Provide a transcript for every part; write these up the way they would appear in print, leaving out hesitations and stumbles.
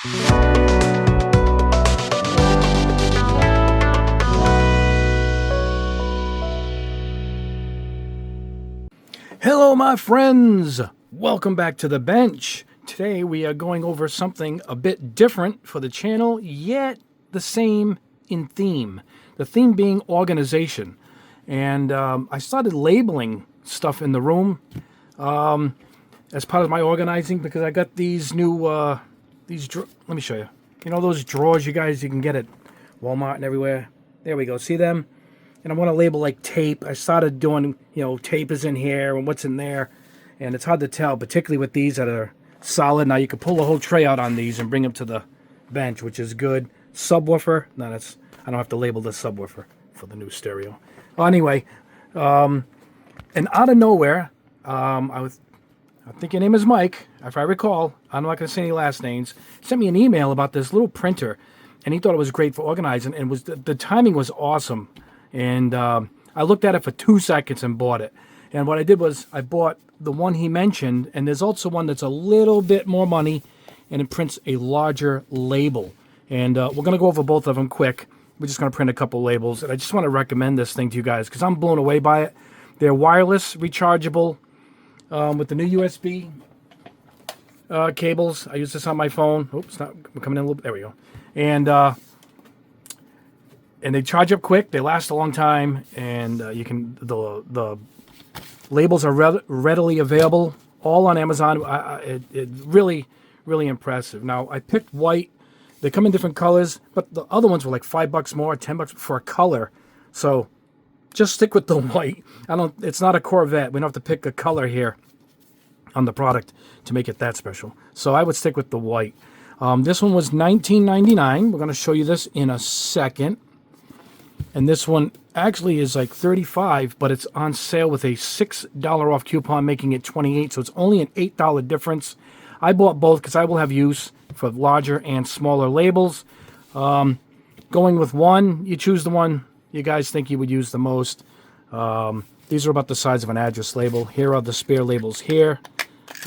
Hello, my friends. Welcome back to the bench. Today we are going over something a bit different for the channel, yet the same in theme. The theme being organization. And I started labeling stuff in the room as part of my organizing because I got these new, let me show you. You know those drawers you can get at Walmart and everywhere? There we go. See them? And I want to label like tape. I started doing, tape is in here and what's in there. And it's hard to tell, particularly with these that are solid. Now you can pull the whole tray out on these and bring them to the bench, which is good. Subwoofer. No, I don't have to label the subwoofer for the new stereo. Well, anyway, and out of nowhere, I think your name is Mike, if I recall. I'm not going to say any last names. Sent me an email about this little printer, and he thought it was great for organizing. And the timing was awesome. And I looked at it for 2 seconds and bought it. And what I did was I bought the one he mentioned, and there's also one that's a little bit more money, and it prints a larger label. And we're going to go over both of them quick. We're just going to print a couple labels, and I just want to recommend this thing to you guys because I'm blown away by it. They're wireless, rechargeable, with the new USB cables. I use this on my phone. Oops, not coming in a little bit. There we go. And they charge up quick. They last a long time, and the labels are readily available, all on Amazon. It's really, really impressive. Now I picked white. They come in different colors, but the other ones were like $5 more, $10 for a color. So just stick with the white. It's not a Corvette. We don't have to pick a color here on the product to make it that special. So I would stick with the white. This one was $19.99. We're going to show you this in a second. And this one actually is like $35, but it's on sale with a $6 off coupon, making it $28. So it's only an $8 difference. I bought both because I will have use for larger and smaller labels. Going with one, you choose the one you guys think you would use the most. These are about the size of an address label. Here are the spare labels here.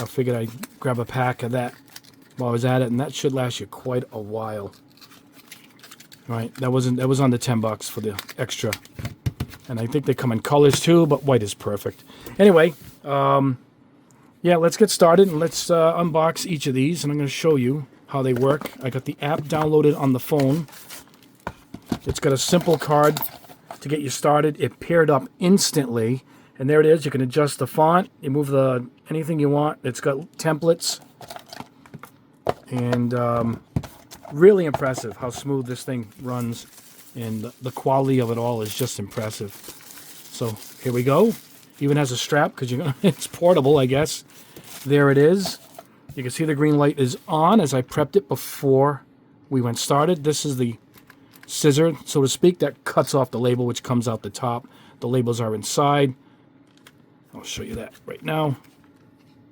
I figured I'd grab a pack of that while I was at it, and that should last you quite a while. Right, that was on the $10 for the extra, and I think they come in colors too, but white is perfect. Anyway, yeah, let's get started and let's unbox each of these, and I'm going to show you how they work. I got the app downloaded on the phone. It's got a simple card to get you started. It paired up instantly, and there it is. You can adjust the font. You move anything you want. It's got templates, and really impressive how smooth this thing runs, and the quality of it all is just impressive. So here we go. Even has a strap because it's portable, I guess. There it is. You can see the green light is on as I prepped it before we went started. This is the scissor, so to speak, that cuts off the label, which comes out the top. The labels are inside. I'll show you that right now.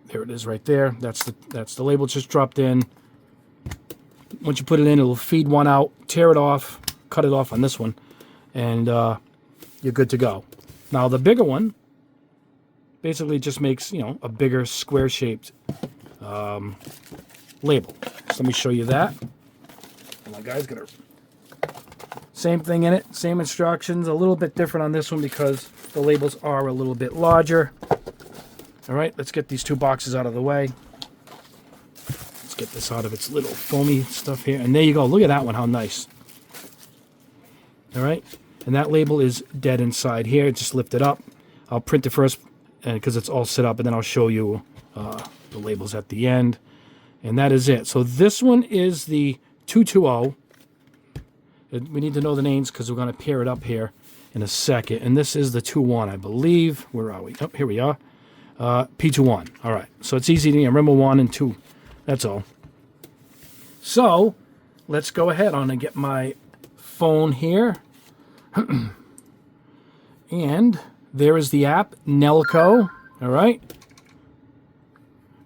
There it is right there. That's the label just dropped in. Once you put it in, it'll feed one out, tear it off, cut it off on this one, and you're good to go. Now the bigger one basically just makes, a bigger square-shaped label. So let me show you that. And my guy's got same thing in it, same instructions, a little bit different on this one because the labels are a little bit larger. All right, let's get these two boxes out of the way. Get this out of its little foamy stuff here, and there you go. Look at that one, how nice. All right, and that label is dead inside here. Just lift it up. I'll print it first because it's all set up, and then I'll show you the labels at the end, and that is it. So this one is the 220. We need to know the names because we're going to pair it up here in a second, and this is the 21, I believe. Where are we? Oh, here we are. P21. All right, so it's easy to remember 1 and 2. That's all. So let's go ahead on and get my phone here. And there is the app, Nelco. All right.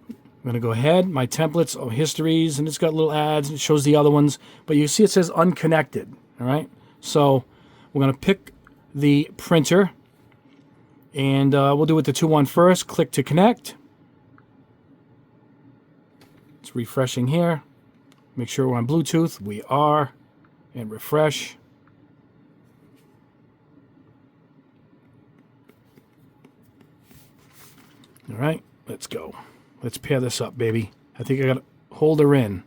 I'm going to go ahead. My templates, histories, and it's got little ads, and it shows the other ones. But you see it says unconnected. All right. So we're going to pick the printer, and we'll do it the 2-1 first. Click to connect. It's refreshing here. Make sure we're on Bluetooth. We are. And refresh. All right, let's go. Let's pair this up, baby. I think I got to hold her in.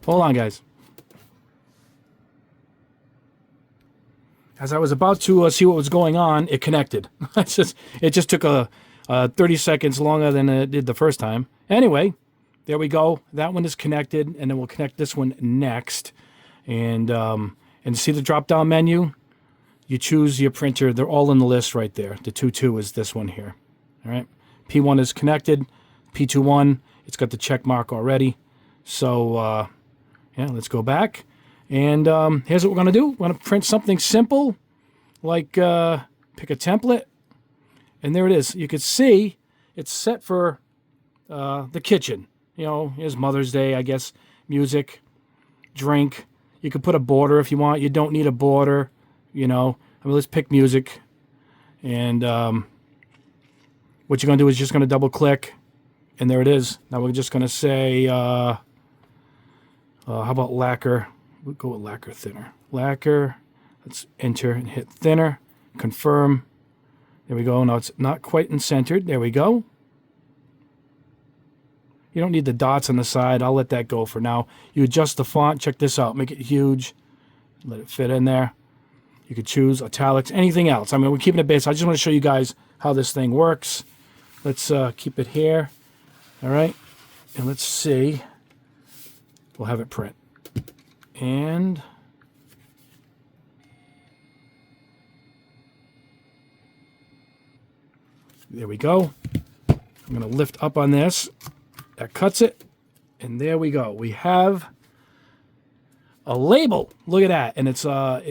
Hold on, guys. As I was about to see what was going on, it connected. It just took 30 seconds longer than it did the first time. Anyway, there we go. That one is connected, and then we'll connect this one next. And see the drop-down menu? You choose your printer. They're all in the list right there. The 2.2 is this one here. All right. P1 is connected. P2.1, it's got the check mark already. So, yeah, let's go back. And here's what we're going to do. We're going to print something simple, like pick a template. And there it is. You can see it's set for the kitchen. You know, here's Mother's Day, I guess. Music, drink. You can put a border if you want. You don't need a border, you know. I mean, let's pick music. And what you're going to do is just going to double click. And there it is. Now we're just going to say, how about lacquer? We'll go with lacquer thinner. Lacquer. Let's enter and hit thinner. Confirm. There we go. Now it's not quite in centered. There we go. You don't need the dots on the side. I'll let that go for now. You adjust the font. Check this out. Make it huge. Let it fit in there. You could choose italics, anything else. I mean, we're keeping it basic. I just want to show you guys how this thing works. Let's keep it here. All right. And let's see. We'll have it print. And there we go. I'm going to lift up on this. That cuts it. And there we go. We have a label. Look at that. And it's a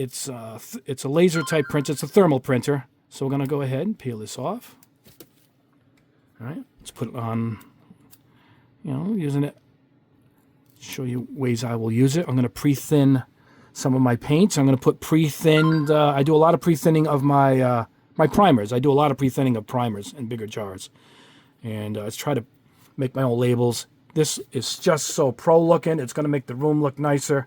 laser type printer. It's a thermal printer. So we're going to go ahead and peel this off. All right. Let's put it on, you know, using it. Show you ways I will use it. I'm going to pre-thin some of my paints. I'm going to put pre-thinned. I do a lot of pre-thinning of my my primers. I do a lot of pre-thinning of primers in bigger jars. And let's try to make my own labels. This is just so pro looking. It's going to make the room look nicer.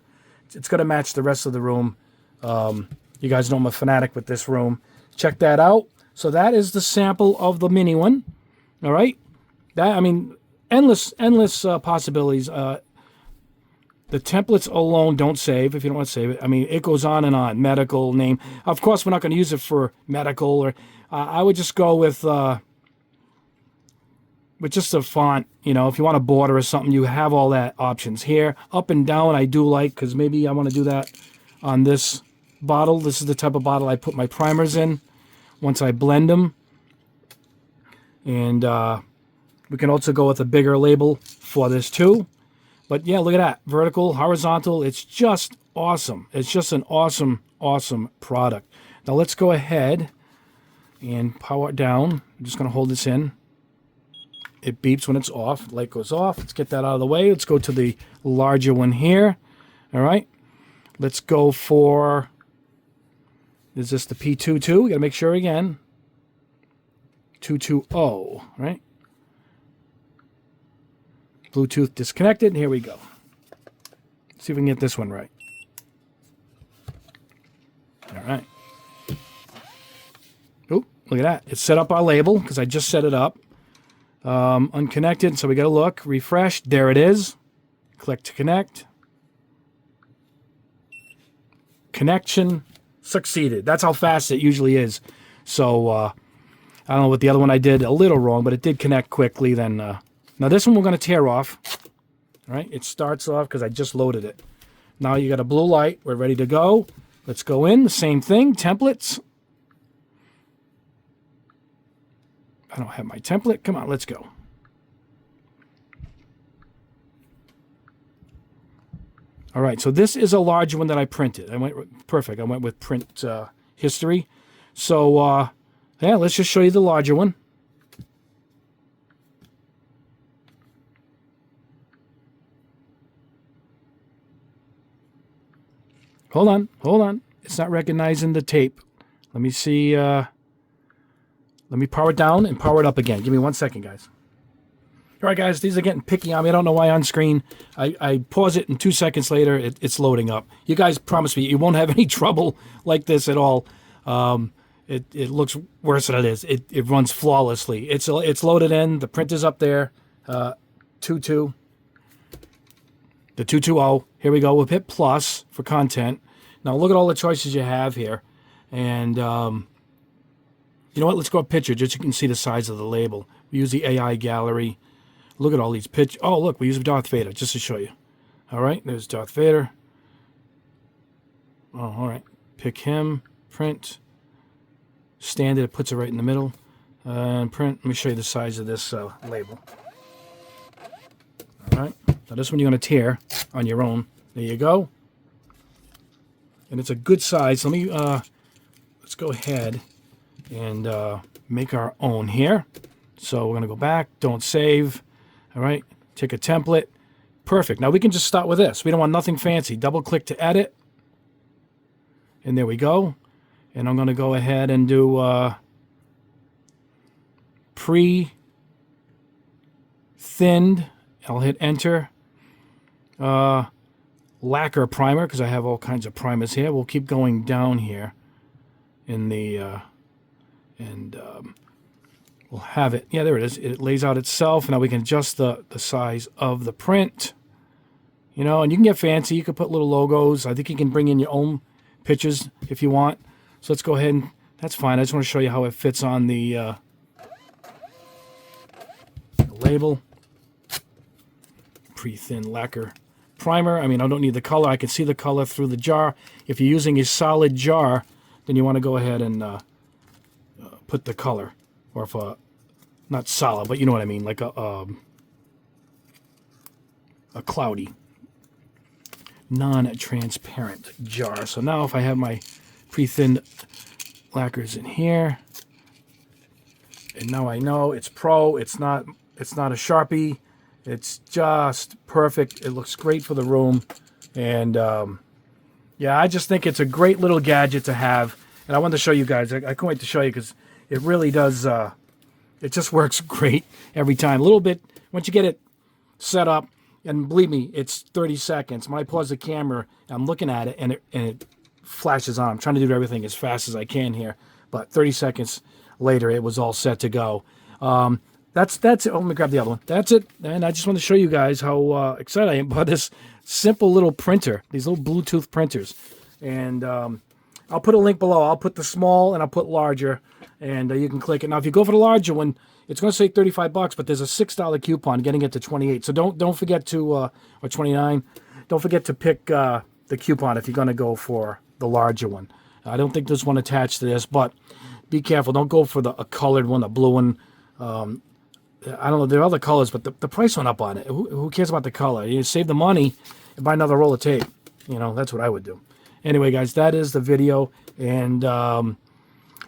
It's going to match the rest of the room. You guys know I'm a fanatic with this room. Check that out. So that is the sample of the mini one. All right. That, I mean, endless possibilities. The templates alone don't save if you don't want to save it. I mean, it goes on and on. Medical name. Of course, we're not going to use it for medical. Or I would just go with just a font. You know, if you want a border or something, you have all that options here. Up and down, I do like, because maybe I want to do that on this bottle. This is the type of bottle I put my primers in once I blend them. And we can also go with a bigger label for this too. But yeah, look at that. Vertical, horizontal. It's just awesome. It's just an awesome, awesome product. Now let's go ahead and power it down. I'm just going to hold this in. It beeps when it's off. Light goes off. Let's get that out of the way. Let's go to the larger one here. All right. Let's go for, is this the P22? We got to make sure again. 220, right? Bluetooth disconnected. Here we go. Let's see if we can get this one right. All right. Oh, look at that. It set up our label because I just set it up. Unconnected, so we got to look. Refresh. There it is. Click to connect. Connection succeeded. That's how fast it usually is. So I don't know what the other one I did a little wrong, but it did connect quickly. Then now this one we're going to tear off. All right, it starts off because I just loaded it. Now you got a blue light. We're ready to go. Let's go in. The same thing. Templates. I don't have my template. Come on, let's go. All right, so this is a larger one that I printed. Perfect. I went with print history. So, yeah, let's just show you the larger one. Hold on. It's not recognizing the tape. Let me see. Let me power it down and power it up again. Give me 1 second, guys. All right, guys, these are getting picky on me. I don't know why on screen. I pause it, and 2 seconds later, it's loading up. You guys promise me you won't have any trouble like this at all. It looks worse than it is. It runs flawlessly. It's loaded in. The printer's up there. 22. The 220. Here we go. We'll hit plus for content. Now look at all the choices you have here. And you know what? Let's go picture just so you can see the size of the label. We use the AI gallery. Look at all these pictures. Oh, look, we use Darth Vader just to show you. All right, there's Darth Vader. Oh, all right. Pick him. Print. Standard. It puts it right in the middle. And print. Let me show you the size of this label. All right. Now this one you're going to tear on your own. There you go. And it's a good size. Let me let's go ahead and make our own here. So we're going to go back. Don't save. All right. Take a template. Perfect. Now we can just start with this. We don't want nothing fancy. Double click to edit. And there we go. And I'm going to go ahead and do pre-thinned. I'll hit enter. Lacquer primer, because I have all kinds of primers here. We'll keep going down here in the we'll have it. Yeah, there it is. It lays out itself. Now we can adjust the size of the print. You know, and you can get fancy. You can put little logos. I think you can bring in your own pictures if you want. So let's go ahead and that's fine. I just want to show you how it fits on the label. Pre-thin lacquer primer. I mean, I don't need the color. I can see the color through the jar. If you're using a solid jar, then you want to go ahead and put the color. Or if not solid, but you know what I mean, like a cloudy, non-transparent jar. So now if I have my pre-thinned lacquers in here, and now I know it's pro. It's not a Sharpie. It's just perfect. It looks great for the room. And, yeah, I just think it's a great little gadget to have. And I wanted to show you guys. I can't wait to show you because it really does. It just works great every time. A little bit, once you get it set up, and believe me, it's 30 seconds. When I pause the camera, I'm looking at it, and it flashes on. I'm trying to do everything as fast as I can here. But 30 seconds later, it was all set to go. That's it. Oh, let me grab the other one. That's it. And I just want to show you guys how excited I am about this simple little printer, these little Bluetooth printers. And I'll put a link below. I'll put the small and I'll put larger, and you can click it. Now, if you go for the larger one, it's going to say $35, but there's a $6 coupon getting it to $28. So don't forget to, or $29. Don't forget to pick the coupon if you're going to go for the larger one. I don't think there's one attached to this, but be careful. Don't go for a colored one, a blue one. I don't know, there are other colors, but the price went up on it. Who cares about the color? You save the money and buy another roll of tape. You know, that's what I would do. Anyway, guys, that is the video, and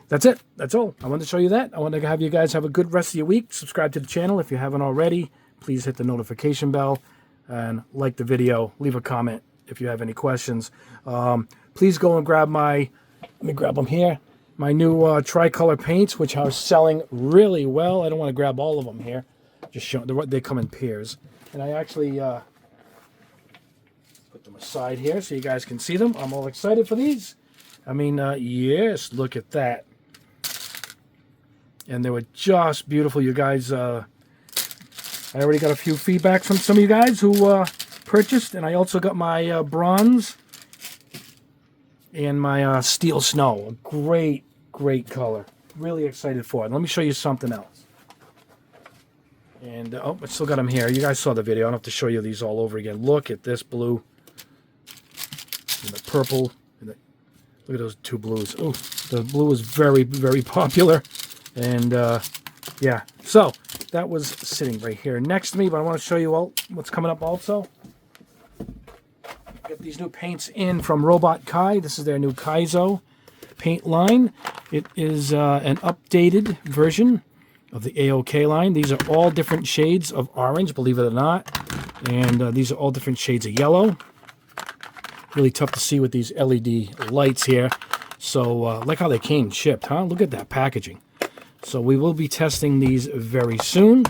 that's it. That's all. I wanted to show you that. I want to have you guys have a good rest of your week. Subscribe to the channel if you haven't already. Please hit the notification bell and like the video. Leave a comment if you have any questions. Please go and grab let me grab them here. My new tricolor paints, which are selling really well. I don't want to grab all of them here. Just show they come in pairs. And I actually put them aside here so you guys can see them. I'm all excited for these. I mean, yes, look at that. And they were just beautiful. You guys, I already got a few feedbacks from some of you guys who purchased. And I also got my bronze and my Steel Snow. A great, great color. Really excited for it. Let me show you something else. And, oh, I still got them here. You guys saw the video. I don't have to show you these all over again. Look at this blue. And the purple. And look at those two blues. Oh, the blue is very, very popular. And, yeah. So, that was sitting right here next to me. But I want to show you all what's coming up also. Get these new paints in from Robot Kai. This is their new Kaizo paint line. It is an updated version of the AOK line. These are all different shades of orange, believe it or not. And these are all different shades of yellow. Really tough to see with these LED lights here. So, like how they came shipped, huh? Look at that packaging. So we will be testing these very soon.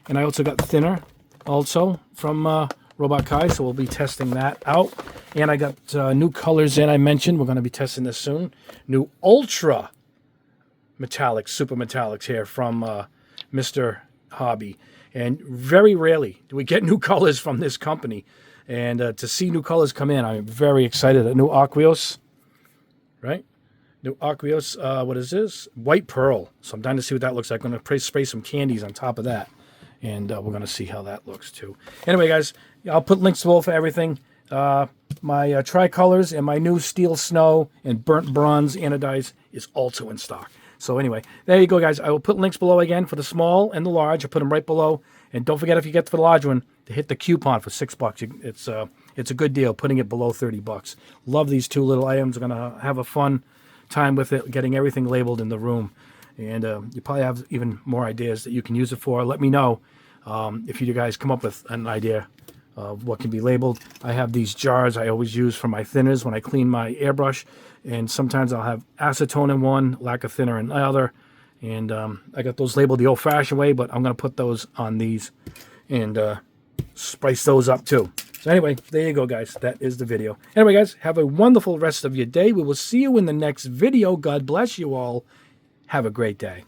And I also got thinner also from Robot Kai, so we'll be testing that out. And I got new colors in, I mentioned. We're going to be testing this soon. New Ultra Metallics, Super Metallics here from Mr. Hobby. And very rarely do we get new colors from this company. And to see new colors come in, I'm very excited. A new Aqueous, right? New Aqueous, what is this? White Pearl. So I'm dying to see what that looks like. I'm going to spray some candies on top of that. And we're going to see how that looks too. Anyway, guys, I'll put links below for everything. My tricolors and my new Steel Snow and Burnt Bronze Anodized is also in stock. So anyway, there you go, guys. I will put links below again for the small and the large. I'll put them right below. And don't forget, if you get for the large one, to hit the coupon for $6. It's a good deal, putting it below $30. Love these two little items. I'm going to have a fun time with it, getting everything labeled in the room. And you probably have even more ideas that you can use it for. Let me know if you guys come up with an idea of what can be labeled. I have these jars I always use for my thinners when I clean my airbrush. And sometimes I'll have acetone in one, lacquer thinner in the other. And I got those labeled the old-fashioned way, but I'm going to put those on these and spice those up too. So anyway, there you go, guys. That is the video. Anyway, guys, have a wonderful rest of your day. We will see you in the next video. God bless you all. Have a great day.